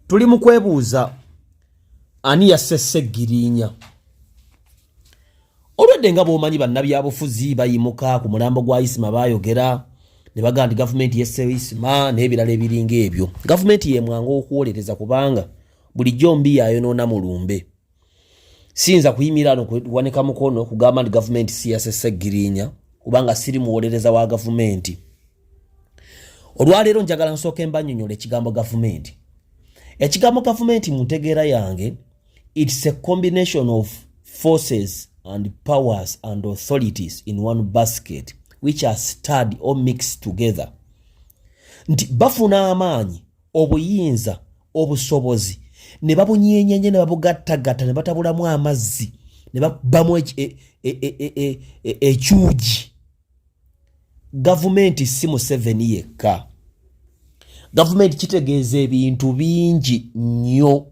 tuli mu kwebuuza ani Eyasse Ssegirinya. Olwedde nga bw'omanyi bannabyabufuzi bayimuka ku mulambo gwa Isima baayogera ne bagamba nti gavumenti yesse Isima n'ebirala ebiringa ebyo. Gavumenti ye mwangu okuwolereza kubanga bulijjo mbi yayonoona Mulumbe. Siyinza kuyimirira no kuwanika mukono kugamba nti gavumenti si Eyasse Ssegirinya kubanga siri muwolereza wa gavumenti. Olwaleero njagala nsooke mbannyonnyola ekigambo gavumenti. Ekigambo gavumenti mu ntegeera yange, it's a combination of forces and powers and authorities in one basket which are stirred or mixed together. Nti bafuna amaanyi, obuyinza, obusobozi, ne babunyenyenye ne babugattagatta ne batabulamu amazzi ne babamu ekyugi. Gavumenti si Museveni yekka. Gavumenti kitegeeza ebintu bingi nnyo.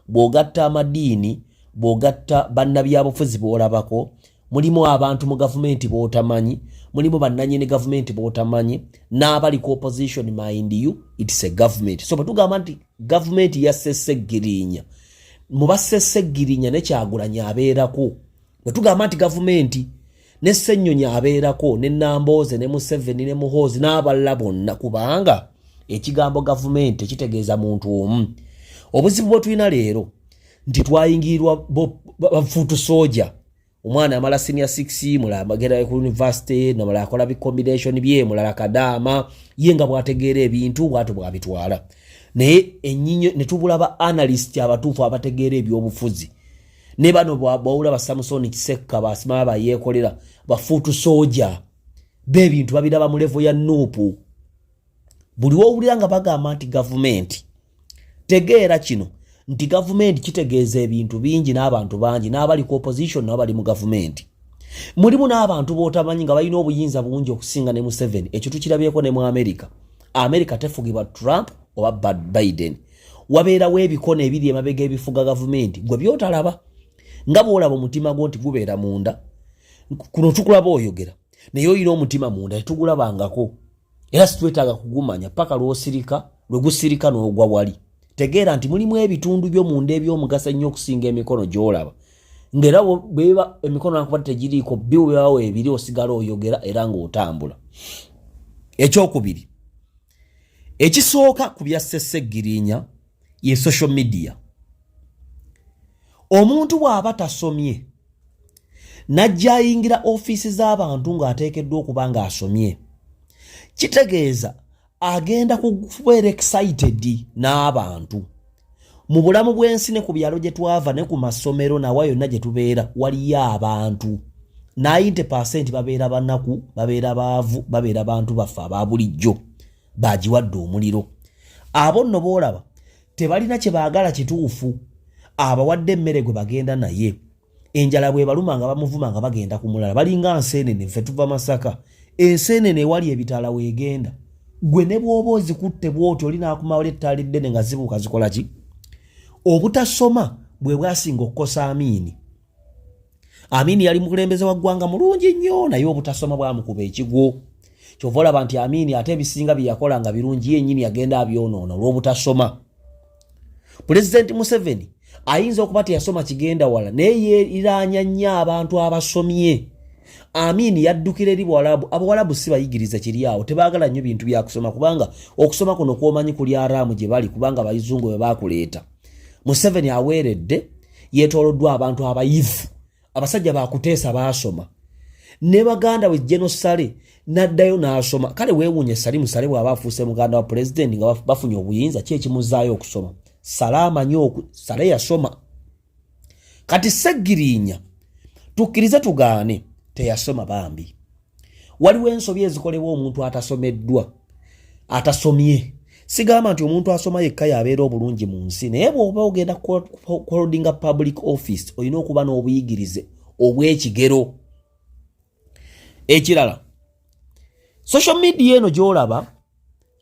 Bw'ogatta amadiini, bw'ogatta bannabyabufuzi bw'olabako, mulimu abantu mu gavumenti b'otamanyi, mulimu bannannyini gavumenti b'otamanyi, n'abaliko opposition mind you, it's a government. So batugamba nti gavumenti Eyasse Ssegirinya, mu basse Ssegirinya ne Kyagulanyi abeerako. Bwetugamba nti gavumenti ne Ssennyonyi abeerako, ne Nambooze, ne Museveni, ne Muhoozi n'abalala bonna, kubanga ekigambo gavumenti kitegeeza muntu omu. Obuzibu bwe tulina leero nti twayingirirwa bafuutu soja. Omwana amala senior 6, mulala agenda ku university, namala akola bi combination bye, mulala kadaama, ye nga bw'ategeera ebintu bw'atyo bw'abitwala. Naye ennyinyo ne tubula ba analyst abatuufu abategeera ebyobufuzi. Ne bano bwawula ba Samson Kisekka basima bayeekolera bafuutu soja b'ebintu babiraba mu level ya nuupu. Buli wowulira nga bagamba nti gavumenti, tegeera kino nti gavumenti kitegeeza ebintu bingi n'abantu bangi, n'abaliko opposition n'abali mu gavumenti. Mulimu n'abantu b'otamanyi nga balina obuyinza bungi okusinga ne Museveni. Ekyo tukirabyeko ne mu America. America tefugibwa Trump oba Biden. Wabeerawo ebikono ebiri emabega ebifuga gavumenti gwe byotalaba. Nga bw'olaba omutima gwo nti gubeera munda, kuno tukulaba oyogera, naye oyina omutima munda tetugulabangako. Era situwetaaga kugumanya paka lw'osirika, lwe gusirika n'ogwa wali. Tegeera nti mulimu ebitundu by'omunda eby'omugaso ennyo okusinga emikono gy'olaba. Ng'era bweba emikono nakuba tegiriiko, biweewo ebiri osigala oyogera era ng'otambula. Ekyokubiri, ekisooka ku bya Eyasse Ssegirinya ye social media. Omuntu bw'aba tasomye najja ayingira ofiisi z'abantu ng'ateekeddwa okuba ng'asomye, kitegeeza agenda kubeera excited n'abantu. Mu bulamu bw'ensi ne ku byalo gye twava ne ku masomero nawa yonna gye tubeera waliyo abantu. 90% babeera banaku, babeera baavu, babeera bantu baffe aba bulijjo baagiwadde omuliro. Abo nno boolaba tebalina kye baagala kituufu. Abawadde emmere gwe bagenda naye. Enjala bwe baluma nga bamuvuma nga bagenda ku mulala. Balinga nseenene, ffe tuva Masaka. Enseenene ewali ebitaala weegenda. Gwe ne bw'oba ozikutte bw'oti oli n'akumawala ettaala eddene nga zibuuka zikola ki? Obutasoma bwe bwasinga okukosa Amini. Amini yali mukulembeze wa ggwanga mulungi nnyo, naye obutasoma bwamukuba ekigwo. Kyova olaba nti Amini ate ebisinga bye yakola nga birungi yennyini yagenda abyonoona olw'obutasoma. Pulezidenti Museveni ayinza okuba teyasoma kigenda wala naye yeeriraanya nnyo abantu abasomye. Amini yaddukira eri Bwarabu. Abawarabu si bayigiriza kiri awo, tebaagala nnyo bintu bya kusoma kubanga okusoma kuno kwomanyi kuli araamu gye bali kubanga abayizungu bwe baakuleeta. Museveni aweeredde, yeetooloddwa abantu abayivu, abasajja baakuteesa baasoma. Ne baganda we Genosale n'addayo n'asoma. Kale weewuunye Salimu Sale bw'aba afuuse muganda wa pulezidenti nga bafunye obuyinza, ki ekimuzaayo okusoma? Salama nnyo, Sale yasoma. Kati Ssegirinya tukkirize tugaane teyasoma bambi. Waliwo ensobi ezikolebwa omuntu atasomeddwa, atasomye. Sigamba nti omuntu asoma yekka yabeera obulungi mu nsi, naye bw'oba ogenda holdinga public office olina okuba n'obuyigirize obw'ekigero. Ekirala, social media eno gy'olaba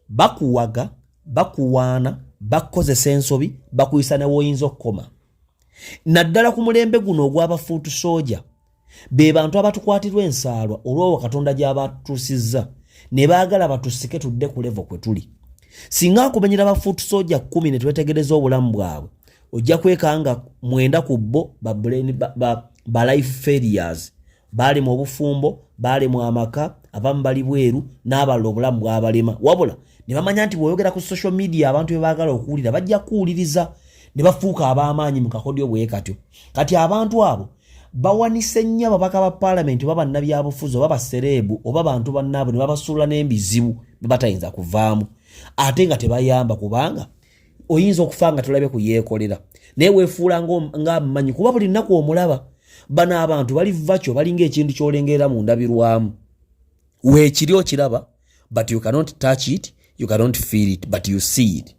bakuwaga, bakuwaana, bakukozesa ensobi, bakuyisa ne w'oyinza okukoma. Naddala ku mulembe guno ogw'abafuutu soja, be bantu abatukwatirwa ensaalwa olw'owo Katonda gy'abatuusizza ne baagala batusike tudde ku level kwe tuli. singa akumenyera ba foot soldier 10 ne twetegereza obulamu bwabwe ojja kwekanga 9 ku bo ba life failures bali mu bufumbo bali mu amaka abamu bali bweru n'abalala obulamu bw'abalema wabula ne bamanya nti bw'oyogera ku social media abantu bebaagala okuwulira bajja kuwuliriza ne bafuuka ab'amaanyi mu kakodyo bwe katyo kati abantu abo bawanise nnyo ababaka ba parliament oba bannabyabufuzi oba basereebu oba bantu bannaabwe ne babasuula n'embizibu be batayinza kuvaamu ate nga tebayamba kubanga oyinza okufa nga tulabe kuyeekolera naye weefuula ng'amumanyi kuba buli nnaku omulaba bano abantu bali vakyo balinga ekintu ky'olengerera mu ndabirwamu weekiri okiraba but you cannot touch it you cannot feel it but you see it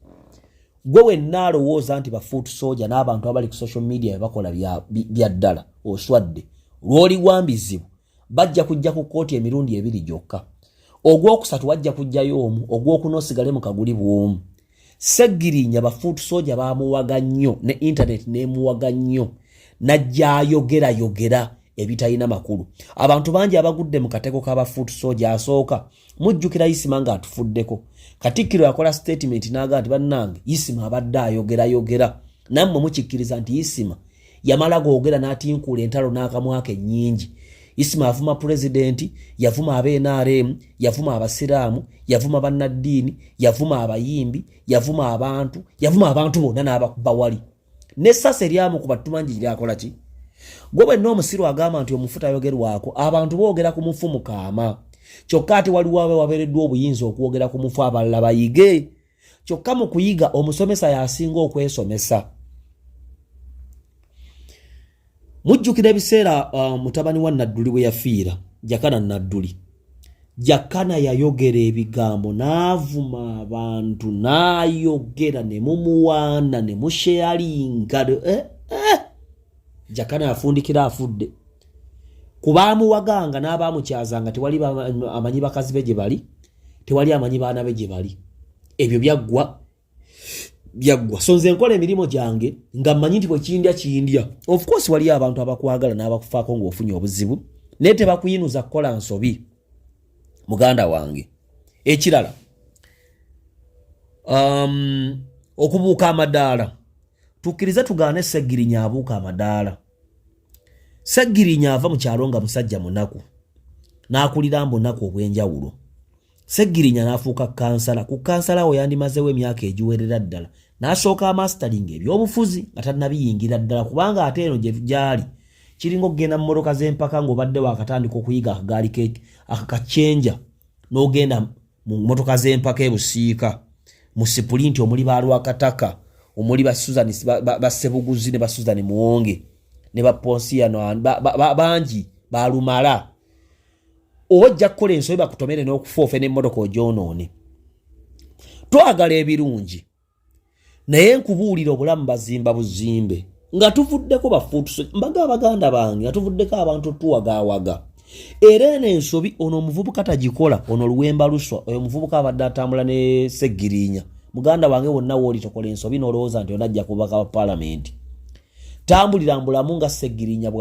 gwe wenna alowooza nti ba foot soldier n'abantu abali ku social media bakola bya ddala oswadde lw'oli gwambizibu bajja kujja ku kooti emirundi 2 gyokka ogwokusatu wajja kujjayo omu ogwokuna osigale mu kaguli bw'omu Ssegirinya ba foot soldier bamuwaga nnyo ne internet nemuwaga nnyo najja yogera ebitalina makulu abantu bangi abagudde mu katego k'aba foot soldier asooka mujjukira Isima nga atufuddeko Katikkiro yakola statement n'aga nti bannange Isima abadde ayogera nammwe mukikkiriza nti Isima yamala googera n'atinkuula entalo n'akamwaka ennyingi Isima yavuma president yavuma NRM yavuma abasiraamu yavuma bannaddiini yavuma abayimbi yavuma abantu bonna n'abakuba wali n'essasa eryamu ku batumanji lyakola ki gwe n'omusiru agamba nti omufuta ayogerwako abantu boogera ku mufu mukaama kyokka ate waliwo wabeereddwa obuyinza okwogera ku mufu abalala bayige kyokka mu kuyiga omusomesa yasinga okwesomesa mujjukira ebiseera mutabani wa Nadduli bwe yafiira Jakana Nadduli Jakana yayogera ebigambo n'avuma abantu n'ayogera ne mumuwaana ne musheyalinga Jakana yafundikira afudde kubaamu waganga n'abaamukyazanga tewali amanyi bakazi be gye bali tewali amanyi baana be gye bali ebyo byaggwa so nze nkola emirimu gyange nga mmanyi nti bwe kindya of course wali abantu abakwagala n'abakufaako ng'ofunye obuzibu naye tebakuyinuza kukola nsobi muganda wange ekirala okubuuka amadaala tukkirize tugaane Ssegirinya abuuka amadaala Ssegirinya ava mu kyalo nga musajja munaku n'akulira mbunaku obw'enjawulo Ssegirinya n'afuuka kansala ku kansala we yandimazeewo emyaka egiwerera ddala n'asooka amastering ebyobufuzi nga tannabiyingira ddala kubanga ate eno gye gyali kiringa okugenda mu mmotoka z'empaka ng'obadde wakatandika okuyiga akagaali akakacyenja n'ogenda mu mmotoka z'empaka ebusiika mu sipulinti omuli balwakataka omuli bassebuguzi ne basuzani muwonge ne baponsiano bangi balumala ojja kukola ensobi bakutomere n'okufoofe n'emmotoka ogyonoone twagala ebirungi naye nkubuulira obulamu bazimba buzimbe nga tuvuddeko bafuutuso mbaga abaganda bange nga tuvuddeko abantu tuwagaawaga era eno ensobi ono omuvubuka tagikola ono luwemba luswa oyo omuvubuka abadde atambula ne Ssegirinya muganda wange wonna wooli tokola ensobi n'olowooza nti onajja kubaka ba palamenti tambulira mbulamu nga Ssegirinya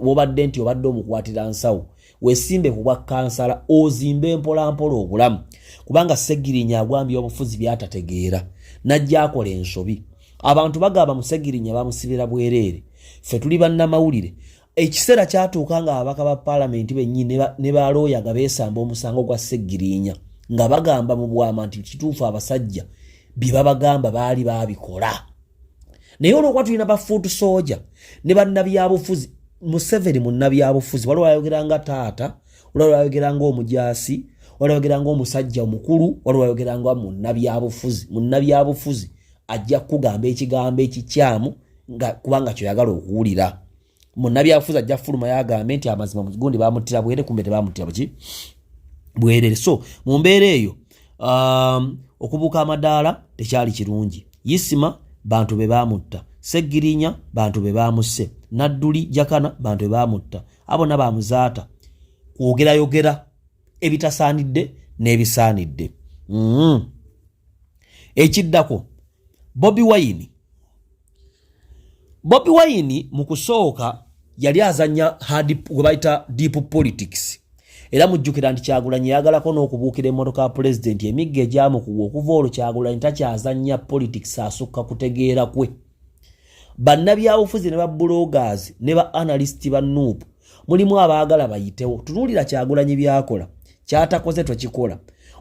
wobadde nti obadde omukwatira nsawo wesimbe ku bwa kansala ozimbe mpolampola obulamu kubanga Ssegirinya agwambye obufuzi byatategeera najja akola ensobi abantu bagamba mu Ssegirinya bamusibira bwereere ffe tuli bannamawulire ekiseera kyatuuka nga ababaka ba palamenti bennyini ne balooya nga beesamba omusango gwa Ssegirinya nga bagamba mu bwama nti kituufu abasajja bye babagamba baali baabikola naye olwokuba tulina ba foot soldier ne bannabyabufuzi Museveni munnabyabufuzi waliwo ayogera nga taata waliwo ayogera nga omujaasi waliwo ayogera nga omusajja omukulu waliwo ayogera nga munnabyabufuzi ajja kugamba ekigambo ekikyamu kubanga kyoyagala okuwulira munnabyabufuzi ajja fuluma yagambe nti amazima mugundi bamuttira bwere kumbe tebamuttira bwerere so mu mbeera eyo okubuuka amadaala tekyali kirungi Isima bantu be bamutta Ssegirinya bantu be bamusse Nadduli Jakana bantu be bamutta abona bamuzaata kwogera ebitasaanidde n'ebisaanidde ekiddako Bobi Wine mu kusooka yali azanya gwe bayita deep politics era mujjukira nti Kyagulanyi yagalako n'okubuukira emmotoka ya pulezidenti Emiggo egyamukuwa okuva olwo Kyagulanyi takyazannya politics asukka kutegeera kwe. Bannabyabufuzi ne babbulogers ne ba analyst ba Nuupu mulimu abaagala bayitewo. Tunuulira Kyagulanyi byakola kyatakoze twekikola.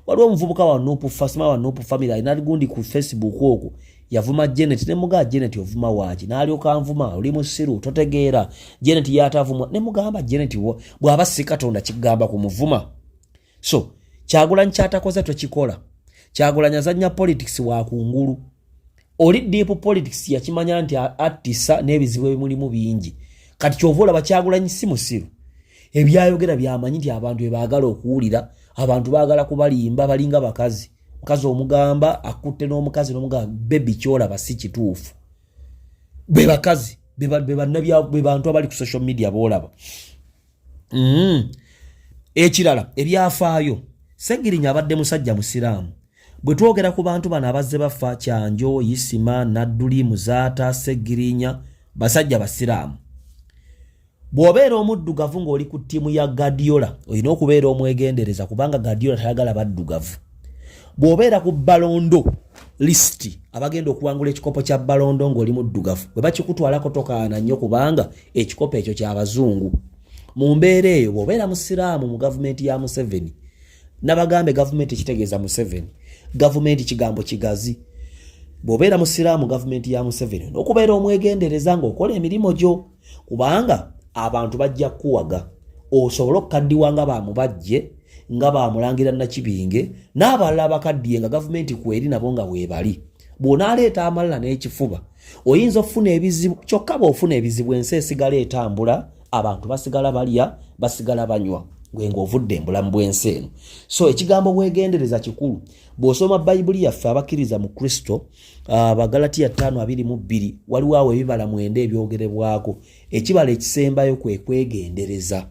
Waliwo omuvubuka wa Nuupu Fasima wa Nuupu family alina gundi ku Facebook okwo yavuma Janet ne muga Janet ovuma waaki n'alyoka anvuma oli musiru totegeera Janet yatavumwa ne mugamba Janet bw'aba si Katonda kigamba ku muvuma. So Kyagulanyi kyatakoze twekikola. Kyagulanyi azannya politics wa kungulu. Oli deep politics yakimanya nti atisa n'ebizibu ebimulimu bingi. Kati kyovola Kyagulanyi si musiru. Ebyayogera byamanyi nti abantu bebaagala okuwulira, abantu baagala kubalimba balinga bakazi. Mukazi omugamba akutte n'omukazi n'omugamba baby kyolaba si kituufu. Be bakazi be bantu abali ku social media boolaba. Ekirala ebyafaayo Ssegirinya abadde musajja musiraamu. Bwe twogera ku bantu bano abazze bafa Kyanjo, Isima, Nadduli, Muzaata, Ssegirinya basajja basiraamu. Bw'obeera omuddugavu ng'oli ku ttiimu ya Guardiola olina okubeera omwegendereza kubanga Guardiola tayagala baddugavu. Bw'obeera ku balondo list abagenda okuwangula ekikopo kya balondo ng'oli muddugavu bwe bakikutwalako tokaana nnyo kubanga ekikopo ekyo ky'abazungu. Mu mbeera eyo bw'obeera musiraamu mu gavumenti ya Museveni, nabagambe gavumenti ekitegeeza Museveni, gavumenti kigambo kigazi. Bw'obeera musiraamu gavumenti ya Museveni n'okubeera omwegendereza ng'okola emirimu gyo kubanga abantu bajja kuwaga. Osobola okukaddiwa nga bamubajje nga bamulangira Nakibinge n'abalala bakaddiye nga gavumenti kweri nabo nga weebali. Bw'onaaleeta amalala n'ekifuba oyinza okufuna ebizibu kyokka bw'ofuna ebizibu ensi esigala etambula, abantu basigala balya basigala banywa gwe ng'ovudde embulamu bw'ensi eno. So ekigambo bwegendereza kikulu. Bw'osoma Bayibuli yaffe abakkiriza mu Kristo Abagalatiya 5:22 waliwo awo ebibala 9 ebyogerebwako. Ekibala ekisembayo kwe kwegendereza.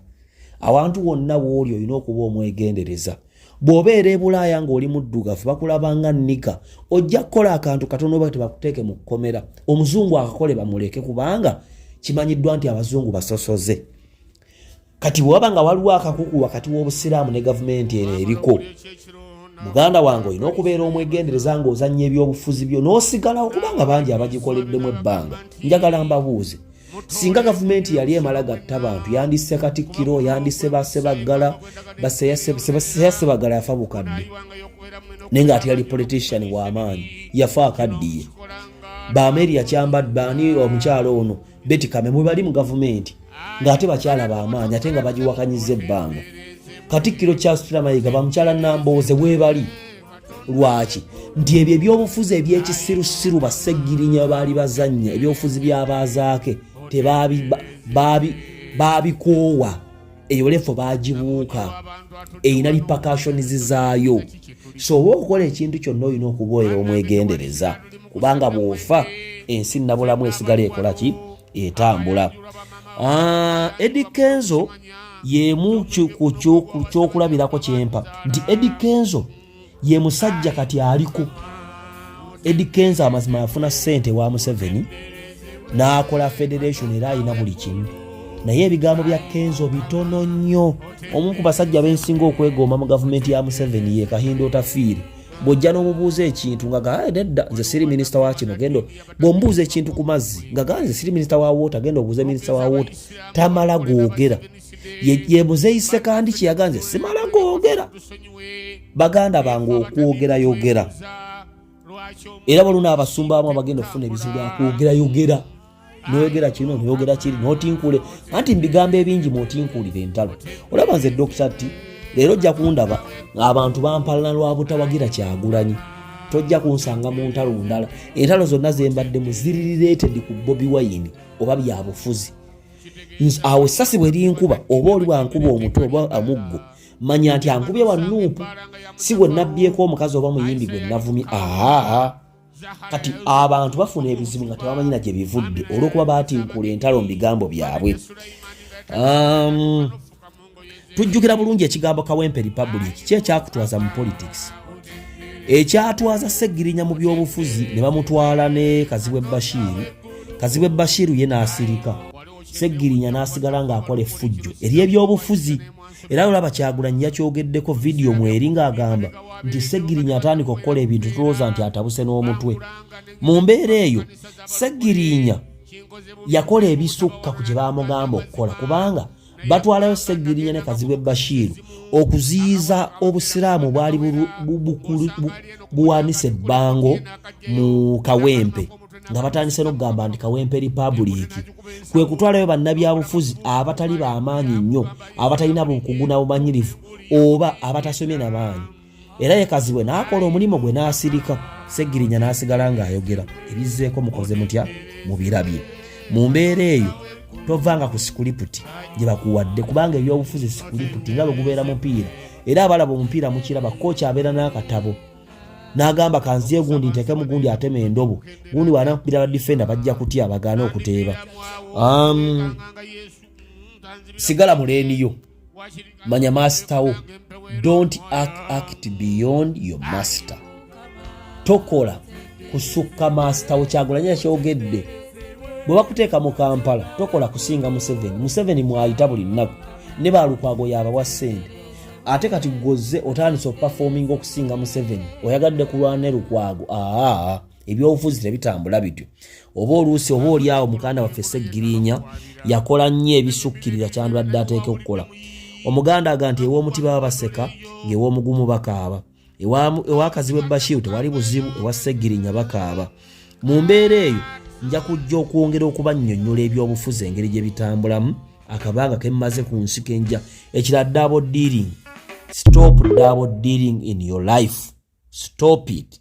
Awantu wonna w'oli olina okuba omwegendereza. Bw'obeera e Bulaaya ng'oli muddugavu bakulabanga nnika ojja kukola akantu katono oba tebakuteeke mu kkomera. Omuzungu akakole bamuleke kubanga kimanyiddwa nti abazungu basosoze. Kati bw'oba nga waliwo akakuku wakati w'obusiraamu ne gavumenti eno eriko, muganda wange olina okubeera omwegendereza ng'ozannya ebyobufuzi byo n'osigalawo kubanga bangi abagikoleddemu ebbanga. Njagala mbabuuze, singa gavumenti yali emala gatta bantu yandisse Katikkiro, yandisse Bassebagala, Bassebagala yafa bukadde naye ng'ate yali politician w'amaanyi yafa akaddiye. Bameri yakyambadde bani omukyalo ono Betty Kame bali mu gavumenti ng'ate bakyala b'amaanyi ate nga bagiwakanyizza ebbanga. Katikkiro Charles Mayiga bamukyala Nambooze weebali. Lwaki? Nti ebyo ebyobufuzi eby'ekisirusiru Bassegirinya baali bazannya ebyobufuzi by'abaazaake babikoowa. Eyo lefo bagibuuka eyina repercussions zaayo. So oba okukola ekintu kyonna olina okubeera omwegendereza kubanga bw'ofa ensi nnabulamu esigala ekola ki? Etambula. Eddie Kenzo yemu kyokulabirako kyempa nti Eddie Kenzo ye musajja kati aliko. Eddie Kenzo amazima yafuna ssente wa Museveni n'akola federation era alina buli kimu, naye ebigambo bya Kenzo bitono nnyo. Omu ku basajja bensinga okwegomba mu gavumenti ya Museveni ye Kahindo Tafiiri. Bw'ojja n'omubuuza ekintu nga nedda nze siri minisita wa kino, gendo bw'ombuuza ekintu ku mazzi nga nze siri minisita wa water, genda obuuze minisita wa water, tamala googera. Ye Muzeeyise kandi kiyaganze simala googera. Baganda bange okwogera yogera. Era baluna abasumba abamu abagenda okufuna ebizibu bya kwogera yogera. Noyogera kino noyogera kiri notinkule anti mbigambo ebingi motinkulire entalo. Olaba nze Dr. T leero ojja kundaba abantu bampalana lwa butawagira Kyagulanyi. Tojja kunsanga mu ntalo ndala. Entalo zonna zembadde muziri related ku Bobi Wine oba byabufuzi. Awo sasi bwe linkuba oba oli wankuba omutwe oba amuggo manya nti ankubye wa Nuupu si bwe nabbyeko omukazi oba muyimbi gwe navumi. Kati abantu bafuna ebizibu nga tebamanyina gye bivudde olw'okuba baatinkula entalo mu bigambo byabwe. Tujjukira bulungi ekigambo Kawempe Republic kyekyakutwaza mu politics. Ekyatwaza Ssegirinya mu byobufuzi ne bamutwala ne Kazibwe Bashiru ye n'asirika. Ssegirinya n'asigala ng'akola effujjo ery'ebyobufuzi. Era olaba Kyagulanyi yakyogeddeko vidiyo mweri ng'agamba nti Ssegirinya atandika okukola ebintu tulowooza nti atabuse n'omutwe. Mu mbeera eyo Ssegirinya yakola ebisukka ku kye baamugamba okukola, kubanga batwalayo Ssegirinya ne Kazibwe Bashiru okuziyiza obusiraamu bwali buwanise ebbango mu Kawempe, nga batandise n'okugamba nti Kawempe Republic. Kwe kutwalayo bannabyabufuzi abatali b'amaanyi nnyo, abatalina bukugu na bumanyirivu oba abatasomye n'amaanyi. Era ye Kazibwe n'akola omulimu gwe n'asirika. Ssegirinya n'asigala ng'ayogera. Ebizzeeko mukoze mutya mubirabye. Mu mbeera eyo tovanga ku sikuluputi gye bakuwadde, kubanga ebyobufuzi sikuluputi nga bwe gubeera mupiira. Era abalaba omupiira mukiraba kooki abeera n'akatabo n'agamba kanziye gundi nteekemu gundi atema endobo, gundi bw'anakubbira badifenda bajja kutya bagaane okuteeba. Sigala muleeniyo, manya masitawo. Don't act beyond your master. Tokola kusukka masitawo. Kyagulanyi yakyogedde. Bwe bakuteeka mu Kampala tokola kusinga Museveni. Museveni mwayita buli nnaku ne balukwago yabawa ssente, ate kati gozze otandise okupafominga okusinga Museveni, oyagadde kulwana ne Lukwago. Ebyobufuzi tebitambula bityo. Oba oluusi oba oli awo muganda waffe Ssegirinya yakola nnyo ebisukkirira kyandibadde ateeke okukola. Omuganda aga nti ew'omuti baba baseka ng'ew'omugumu bakaaba. Ewa Kazibwe Bashiru tewali buzibu, ewa Ssegirinya bakaaba. Mu mbeera eyo nja kujja okwongera okubannyonnyola ebyobufuzi engeri gye bitambulamu akabanga ke mmaze ku nsi kenja. Ekira double dealing. Stop double dealing in your life. Stop it.